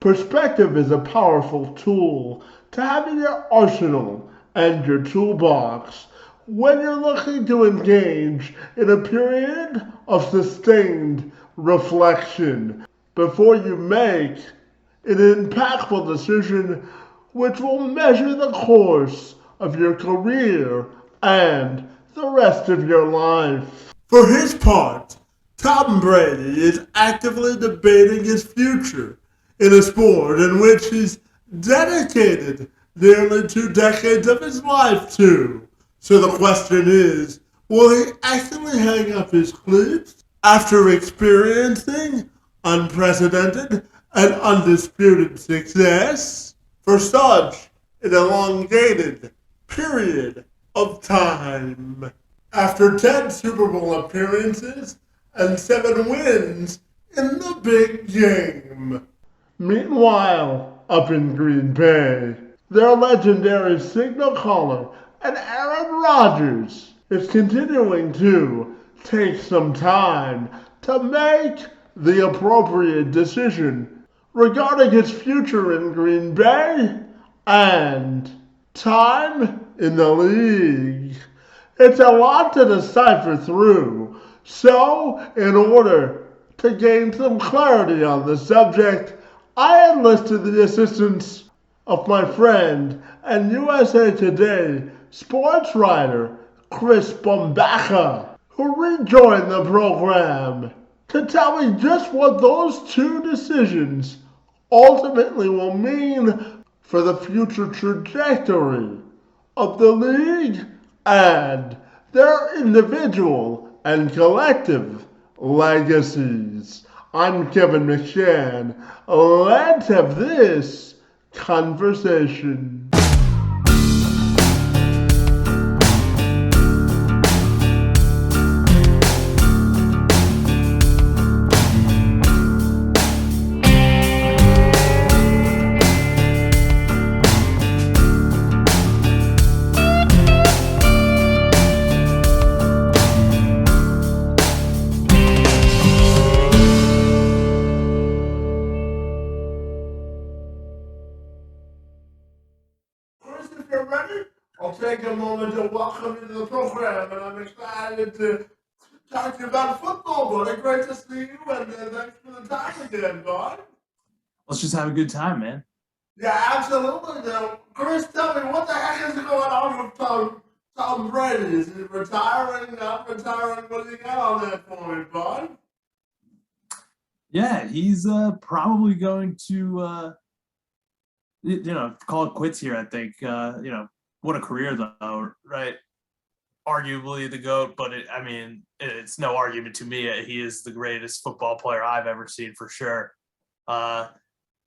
Perspective is a powerful tool to have in your arsenal and your toolbox when you're looking to engage in a period of sustained reflection before you make an impactful decision which will measure the course of your career and the rest of your life. For his part, Tom Brady is actively debating his future in a sport in which he's dedicated nearly 2 decades of his life to. So the question is, will he actually hang up his cleats after experiencing unprecedented and undisputed success for such an elongated period of time? After 10 Super Bowl appearances and 7 wins in the big game. Meanwhile, up in Green Bay, their legendary signal caller and Aaron Rodgers is continuing to take some time to make the appropriate decision regarding his future in Green Bay and time in the league. It's a lot to decipher through, so in order to gain some clarity on the subject, I enlisted the assistance of my friend and USA Today sports writer Chris Bumbaca, who rejoined the program to tell me just what those two decisions ultimately will mean for the future trajectory of the league and their individual and collective legacies. I'm Kevin McShann. Let's have this conversation. Chris, if you're ready, I'll take a moment to welcome you to the program, and I'm excited to talk to you about football, buddy. Great to see you, and thanks for the time again, bud. Let's just have a good time, man. Yeah, absolutely. Now, Chris, tell me, what the heck is going on with Tom Brady? Is he retiring, not retiring? What do you got on that for me, bud? Yeah, he's probably going to call it quits here. I think what a career though, right? Arguably the GOAT, but it's no argument to me. He is the greatest football player I've ever seen for sure. Uh,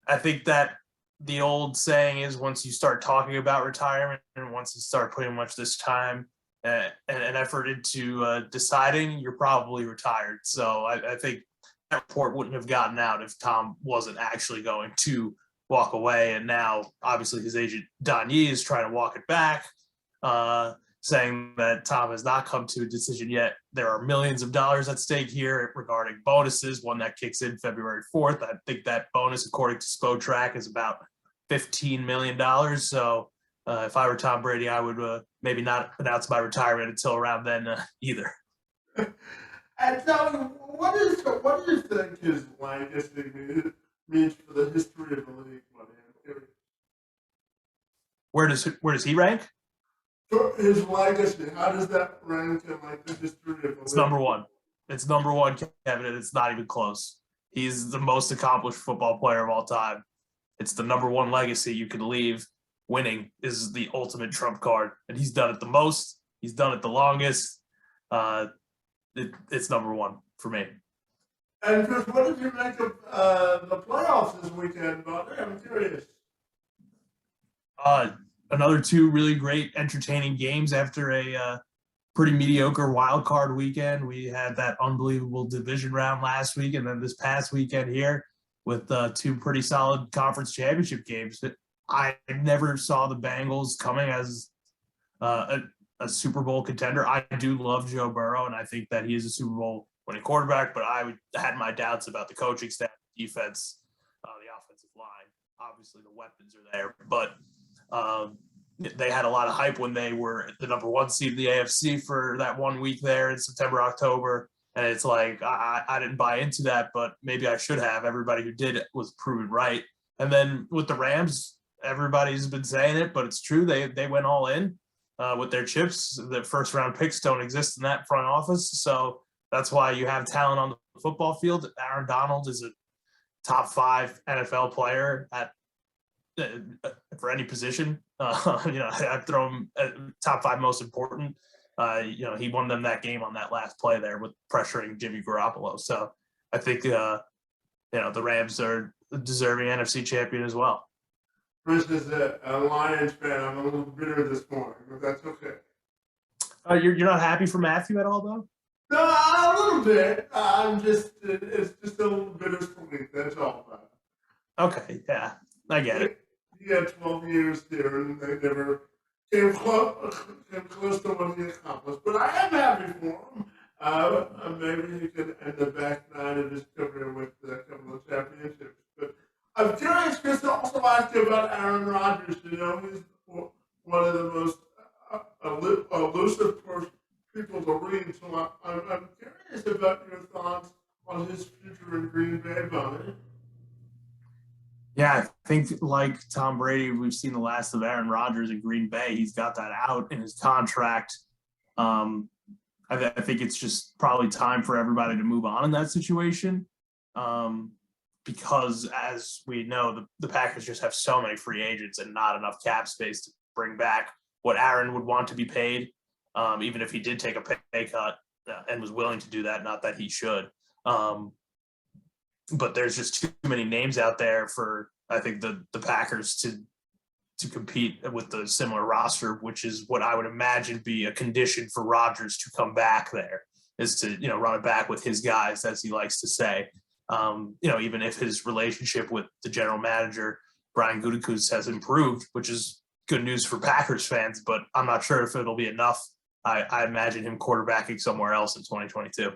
I think that the old saying is once you start talking about retirement and once you start putting much this time and effort into deciding, you're probably retired. So I think that report wouldn't have gotten out if Tom wasn't actually going to walk away. And now, obviously, his agent Don Yee is trying to walk it back, saying that Tom has not come to a decision yet. There are millions of dollars at stake here regarding bonuses. One that kicks in February 4th. I think that bonus, according to Spotrac, is about $15 million. So if I were Tom Brady, I would maybe not announce my retirement until around then either. And tell me, what do you think his legacy means for the history of the league, buddy? I'm curious. Where does he rank? So his legacy, how does that rank in like the history of the It's league? number one. It's number one, Kevin, and it's not even close. He's the most accomplished football player of all time. It's the number one legacy you can leave. Winning is the ultimate trump card, and he's done it the most. He's done it the longest. It's number one for me. And Chris, what did you make of the playoffs this weekend, buddy? I'm curious. Another two really great, entertaining games after a pretty mediocre wild card weekend. We had that unbelievable division round last week, and then this past weekend here with two pretty solid conference championship games. I never saw the Bengals coming as a Super Bowl contender. I do love Joe Burrow, and I think that he is a Super Bowl winning quarterback, but I had my doubts about the coaching staff, defense, the offensive line. obviously the weapons are there, but they had a lot of hype when they were the number one seed in the AFC for that 1 week there in September, October. And it's like, I didn't buy into that, but maybe I should have. Everybody who did it was proven right. And then with the Rams, everybody's been saying it, but it's true. They went all in with their chips. The first round picks don't exist in that front office. So that's why you have talent on the football field. Aaron Donald is a top 5 NFL player at for any position. I'd throw him at top 5 most important. He won them that game on that last play there with pressuring Jimmy Garoppolo. So I think, the Rams are a deserving NFC champion as well. Chris is a Lions fan. I'm a little bitter this morning, but that's okay. You're not happy for Matthew at all, though? No, a little bit. It's just a little bittersweet. That's all. Okay, yeah, I get it. He had 12 years there, and they never came close to what he accomplished. But I am happy for him. Maybe he could end the back 9 of his career with a couple of championships. But I'm curious, Chris, to also ask you about Aaron Rodgers. He's one of the most elusive people to read. So I'm curious about your thoughts on his future in Green Bay, Bonnie. Yeah, I think like Tom Brady, we've seen the last of Aaron Rodgers in Green Bay. He's got that out in his contract. I think it's just probably time for everybody to move on in that situation, because as we know, the Packers just have so many free agents and not enough cap space to bring back what Aaron would want to be paid, even if he did take a pay cut and was willing to do that. Not that he should. But there's just too many names out there for, I think, the Packers to compete with the similar roster, which is what I would imagine be a condition for Rodgers to come back there, is to, run it back with his guys, as he likes to say. Even if his relationship with the general manager, Brian Gutekunst, has improved, which is good news for Packers fans, but I'm not sure if it'll be enough. I imagine him quarterbacking somewhere else in 2022.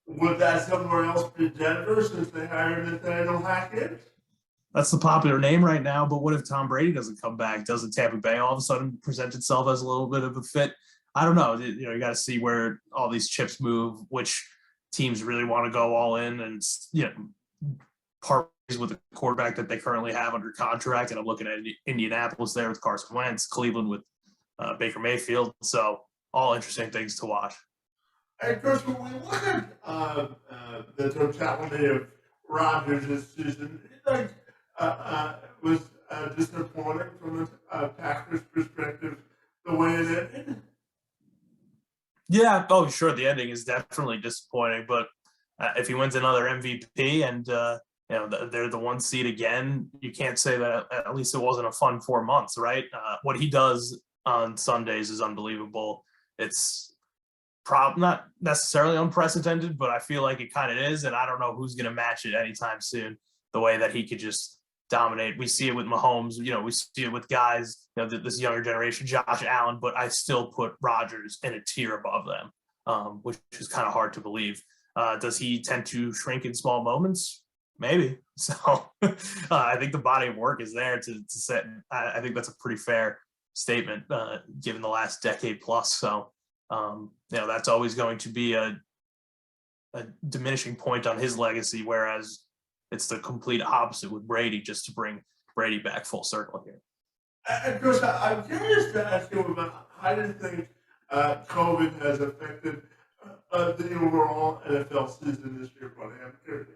Would that somewhere else be Denver, since they hired Nathaniel Hackett? That's the popular name right now, but what if Tom Brady doesn't come back? Doesn't Tampa Bay all of a sudden present itself as a little bit of a fit? I don't know. You got to see where all these chips move, which teams really want to go all in and, part with the quarterback that they currently have under contract. And I'm looking at Indianapolis there with Carson Wentz, Cleveland with Baker Mayfield. So all interesting things to watch. And Chris, when we look at the totality of Rodgers this season, was disappointing from the Packers' perspective the way it ended? Yeah, oh sure, the ending is definitely disappointing, but if he wins another MVP and they're the 1 seed again, you can't say that at least it wasn't a fun 4 months, right? What he does on Sundays is unbelievable. It's not necessarily unprecedented, but I feel like it kind of is, and I don't know who's going to match it anytime soon. The way that he could just dominate. We see it with Mahomes. We see it with guys, this younger generation, Josh Allen. But I still put Rodgers in a tier above them, which is kind of hard to believe. Does he tend to shrink in small moments? Maybe. So I think the body of work is there to set. I think that's a pretty fair statement, given the last decade plus. So. That's always going to be a diminishing point on his legacy, whereas it's the complete opposite with Brady, just to bring Brady back full circle here. And Chris, I'm curious to ask you about how do you think COVID has affected the overall NFL season this year, buddy? I'm curious.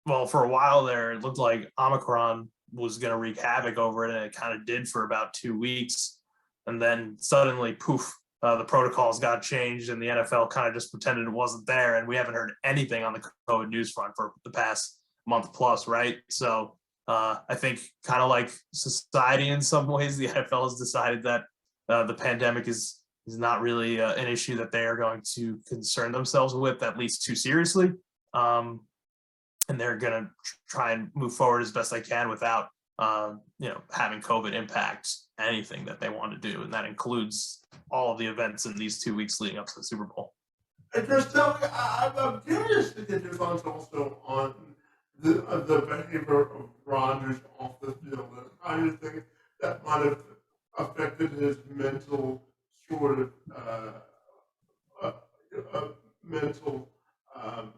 Well, for a while there, it looked like Omicron was going to wreak havoc over it, and it kind of did for about 2 weeks. And then suddenly, poof, the protocols got changed and the NFL kind of just pretended it wasn't there. And we haven't heard anything on the COVID news front for the past month plus, right? So I think kind of like society in some ways, the NFL has decided that the pandemic is not really an issue that they are going to concern themselves with, at least too seriously. And they're going to try and move forward as best they can without, having COVID impact anything that they want to do. And that includes all of the events in these 2 weeks leading up to the Super Bowl. And Chris, tell me, I'm curious to get your thoughts also on the behavior of Rodgers off the field, and how do you think that might have affected his mental sort of uh, uh, mental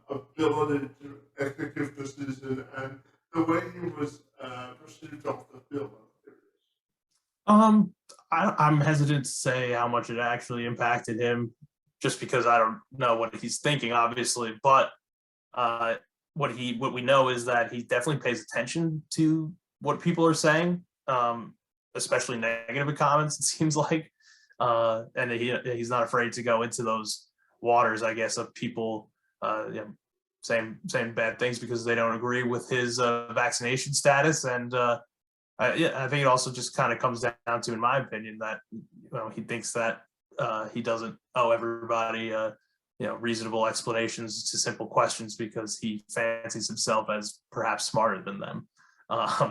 ability to execute the season and the way he was perceived off the field? Um, I'm hesitant to say how much it actually impacted him, just because I don't know what he's thinking, obviously. But uh, what we know is that he definitely pays attention to what people are saying, especially negative comments. It seems like, and he's not afraid to go into those waters, I guess, of people saying bad things because they don't agree with his vaccination status. And yeah, I think it also just kind of comes down to, in my opinion, that he thinks that he doesn't owe everybody reasonable explanations to simple questions because he fancies himself as perhaps smarter than them,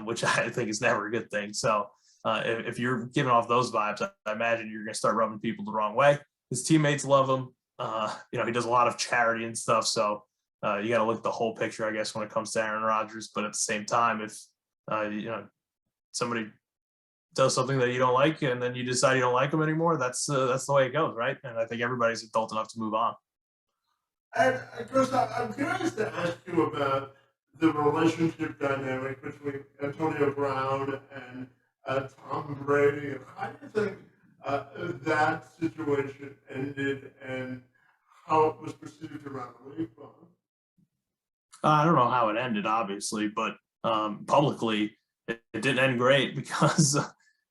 which I think is never a good thing. So if you're giving off those vibes, I imagine you're going to start rubbing people the wrong way. His teammates love him. He does a lot of charity and stuff, so you got to look at the whole picture, I guess, when it comes to Aaron Rodgers. But at the same time, if somebody does something that you don't like and then you decide you don't like them anymore, that's the way it goes, right? And I think everybody's adult enough to move on. And Chris, I'm curious to ask you about the relationship dynamic between Antonio Brown and Tom Brady, and how do you think that situation ended and how it was perceived around the league? I don't know how it ended, obviously, but publicly it didn't end great because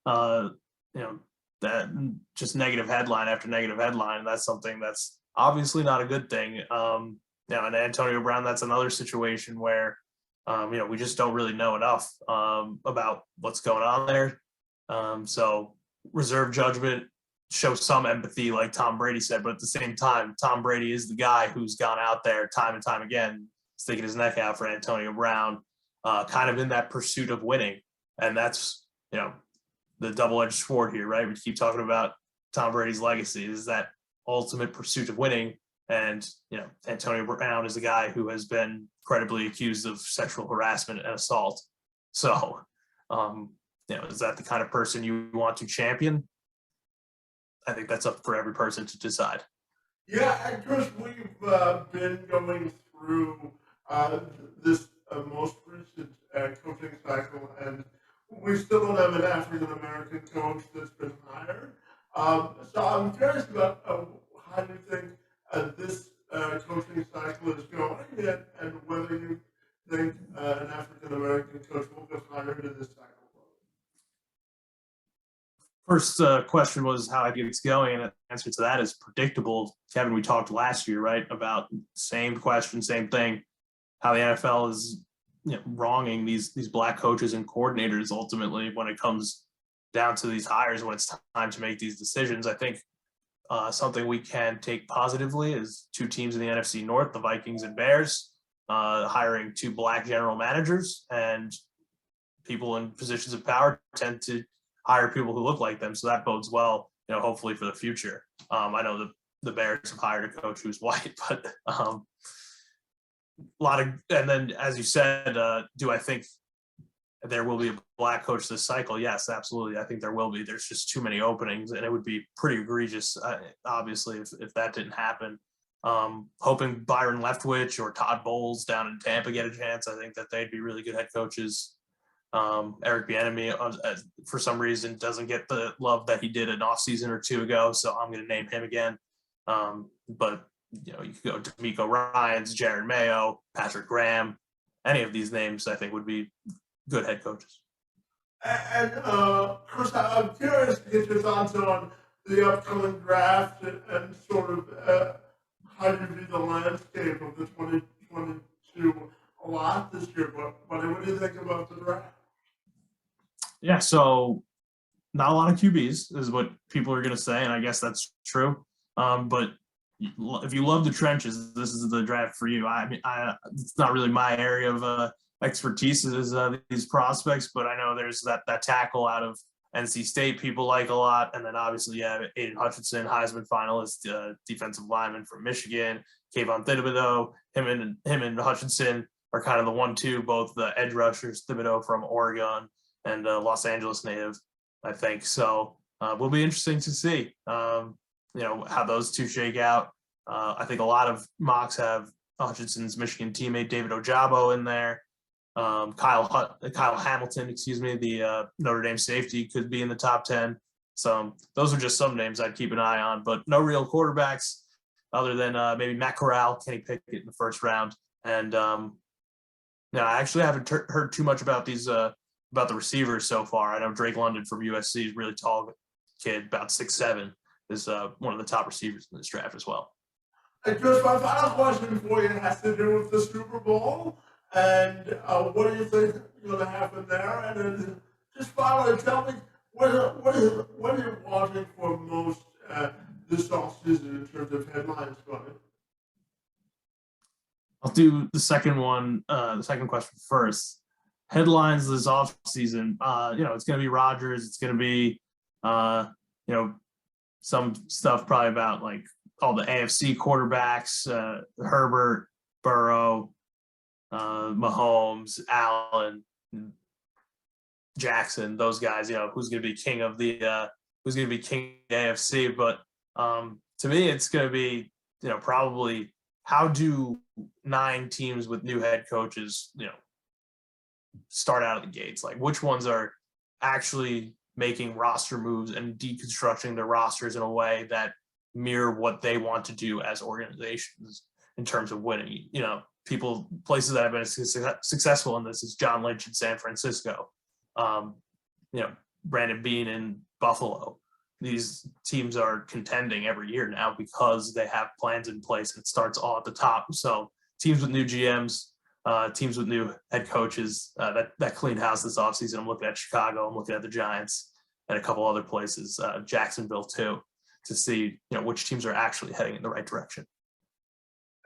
uh, you know that just negative headline after negative headline. That's something that's obviously not a good thing. And Antonio Brown, that's another situation where we just don't really know enough about what's going on there. So reserve judgment, show some empathy, like Tom Brady said, but at the same time, Tom Brady is the guy who's gone out there time and time again, sticking his neck out for Antonio Brown, kind of in that pursuit of winning. And that's, the double-edged sword here, right? We keep talking about Tom Brady's legacy is that ultimate pursuit of winning. And, Antonio Brown is a guy who has been credibly accused of sexual harassment and assault. So, is that the kind of person you want to champion? I think that's up for every person to decide. Yeah, and Chris, we've been going through this most recent coaching cycle, and we still don't have an African American coach that's been hired. So I'm curious about how you think this coaching cycle is going, and whether you think an African American coach will get hired in this cycle. First question was how I think it's going, and the answer to that is predictable. Kevin, we talked last year, right, about same question, same thing, how the NFL is wronging these black coaches and coordinators ultimately when it comes down to these hires, when it's time to make these decisions. I think something we can take positively is two teams in the NFC North, the Vikings and Bears, hiring two black general managers, and people in positions of power tend to hire people who look like them. So that bodes well, hopefully for the future. I know the Bears have hired a coach who's white, but a lot of, and then as you said, do I think there will be a black coach this cycle? Yes, absolutely. I think there will be. There's just too many openings, and it would be pretty egregious, obviously, if that didn't happen. Hoping Byron Leftwich or Todd Bowles down in Tampa get a chance. I think that they'd be really good head coaches. Eric Bieniemy, for some reason, doesn't get the love that he did an off season or two ago, so I'm going to name him again. But you could go D'Amico Ryans, Jared Mayo, Patrick Graham. Any of these names, I think, would be good head coaches. And Chris, I'm curious to get your thoughts on the upcoming draft and sort of how you view the landscape of the 2022 a lot this year. But what do you think about the draft? Yeah, so not a lot of QBs is what people are going to say, and I guess that's true. But if you love the trenches, this is the draft for you. I mean, it's not really my area of expertise is these prospects, but I know there's that tackle out of NC State people like a lot, and then obviously you have Aiden Hutchinson, Heisman finalist, defensive lineman from Michigan, Kayvon Thibodeau. Him and Hutchinson are kind of the 1-2, both the edge rushers, Thibodeau from Oregon and Los Angeles native, I think. So will be interesting to see, how those two shake out. I think a lot of mocks have Hutchinson's Michigan teammate David Ojabo in there. Kyle Hamilton, the Notre Dame safety, could be in the top 10. So those are just some names I'd keep an eye on, but no real quarterbacks other than maybe Matt Corral, Kenny Pickett in the first round. And I actually haven't heard too much about about the receivers so far. I know Drake London from USC is a really tall kid, about 6'7", is one of the top receivers in this draft as well. And Chris, my final question for you has to do with the Super Bowl. And what do you think is going to happen there? And then just finally tell me, what are you watching for most this offseason in terms of headlines, buddy? I'll do the second question first. Headlines this offseason, it's going to be Rodgers. It's going to be, some stuff probably about like all the AFC quarterbacks, Herbert, Burrow, Mahomes, Allen, Jackson, those guys, who's going to be king of the AFC. But to me, it's going to be, probably how do 9 teams with new head coaches, start out of the gates? Like, which ones are actually making roster moves and deconstructing their rosters in a way that mirror what they want to do as organizations in terms of winning? Places that have been successful in this is John Lynch in San Francisco, Brandon Beane in Buffalo. These teams are contending every year now because they have plans in place, and it starts all at the top. So teams with new GMs, teams with new head coaches, that cleaned house this offseason. I'm looking at Chicago, I'm looking at the Giants, and a couple other places, Jacksonville too, to see which teams are actually heading in the right direction.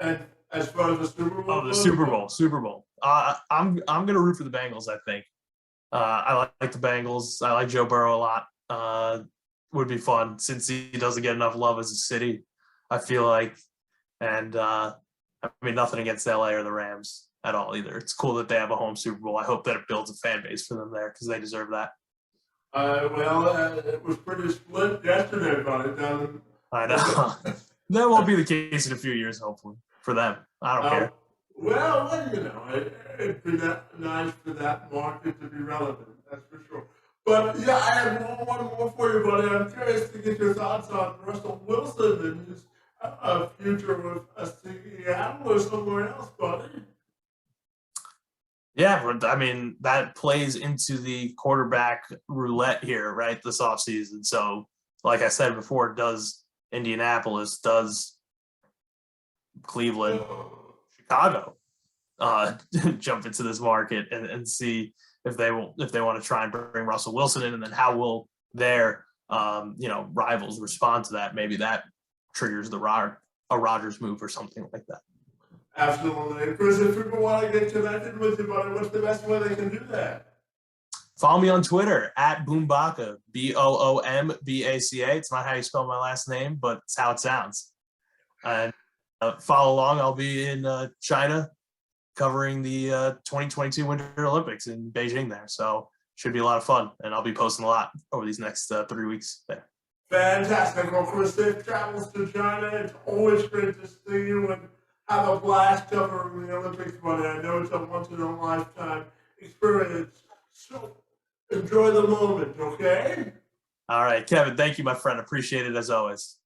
And as far as the Super Bowl, Super Bowl. I'm gonna root for the Bengals. I think I like the Bengals. I like Joe Burrow a lot. Would be fun since he doesn't get enough love as a city, I feel like. And nothing against LA or the Rams at all either. It's cool that they have a home Super Bowl. I hope that it builds a fan base for them there because they deserve that. It was pretty split yesterday, buddy. I know. That won't be the case in a few years, hopefully, for them. I don't care. Well, it'd be nice for that market to be relevant, that's for sure. But, yeah, I have one more for you, buddy. I'm curious to get your thoughts on Russell Wilson and his future with Seattle or somewhere else, buddy. Yeah, that plays into the quarterback roulette here, right, this offseason. So, like I said before, does Indianapolis, does Cleveland, Chicago jump into this market and see if they want to try and bring Russell Wilson in, and then how will their rivals respond to that? Maybe that triggers a Rodgers move or something like that. Absolutely. Chris, if people want to get connected with you, buddy, what's the best way they can do that? Follow me on Twitter at Bumbaca, Boombaca. It's not how you spell my last name, but it's how it sounds. And follow along. I'll be in China covering the 2022 Winter Olympics in Beijing there. So should be a lot of fun. And I'll be posting a lot over these next 3 weeks there. Fantastic. Well, Chris, safe travels to China. It's always great to see you and have a blast covering the Olympics, buddy. I know it's a once-in-a-lifetime experience. So enjoy the moment, okay? All right, Kevin. Thank you, my friend. Appreciate it as always.